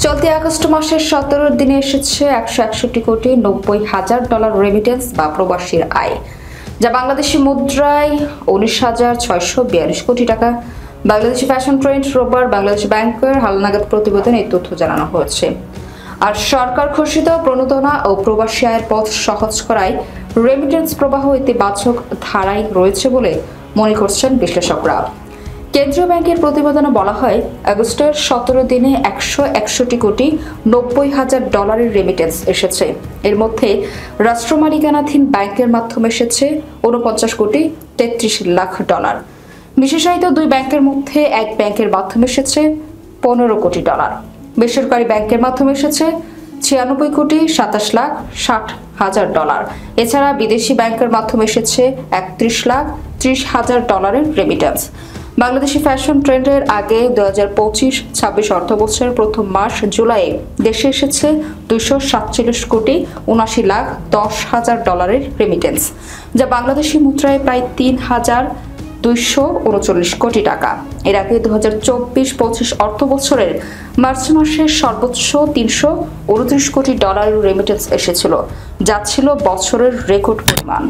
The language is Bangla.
চলতি আগস্ট মাসের 17 দিনে এসেছে 161 কোটি 90 হাজার ডলার রেমিটেন্স বা প্রবাসীর আয়, যা বাংলাদেশি মুদ্রায় 19,642 কোটি টাকা। বাংলাদেশি ফ্যাশন ট্রেন্ড রোববার বাংলাদেশ ব্যাংকের হালনাগাদ প্রতিবেদনে এই তথ্য জানানো হয়েছে। আর সরকার ঘোষিত প্রণোদনা ও প্রবাসী আয়ের পথ সহজ করায় রেমিটেন্স প্রবাহ ইতিবাচক ধারায় রয়েছে বলে মনে করছেন বিশ্লেষকরা। কেন্দ্রীয় ব্যাংকের প্রতিবেদনে বলা হয়, আগস্টের 17 দিনে 161 কোটি 90 হাজার ডলারের রেমিটেন্স এসেছে। এর মধ্যে রাষ্ট্র মালিকানাধীন ব্যাংকের মাধ্যমে এসেছে 49 কোটি 33 লাখ ডলার। বিশেষায়িত দুই ব্যাংকের মধ্যে এক ব্যাংকের মাধ্যমে এসেছে 15 কোটি ডলার। বেসরকারি ব্যাংকের মাধ্যমে এসেছে 96 কোটি 27 লাখ 60 হাজার ডলার। এছাড়া বিদেশি ব্যাংকের মাধ্যমে এসেছে 31 লাখ 30 হাজার ডলারের রেমিটেন্স। বাংলাদেশি ফ্যাশন ট্রেন্ডের আগে 2025-26 অর্থবছরের প্রথম মাস জুলাইয়ে দেশে এসেছে 247 কোটি 79 লাখ 10 হাজার ডলারের রেমিটেন্স, যা বাংলাদেশি মুদ্রায় প্রায় 3,239 কোটি টাকা। এর আগে 2024-25 অর্থবছরের মার্চ মাসে সর্বোচ্চ 329 কোটি ডলারের রেমিটেন্স এসেছিল, যা ছিল বছরের রেকর্ড পরিমাণ।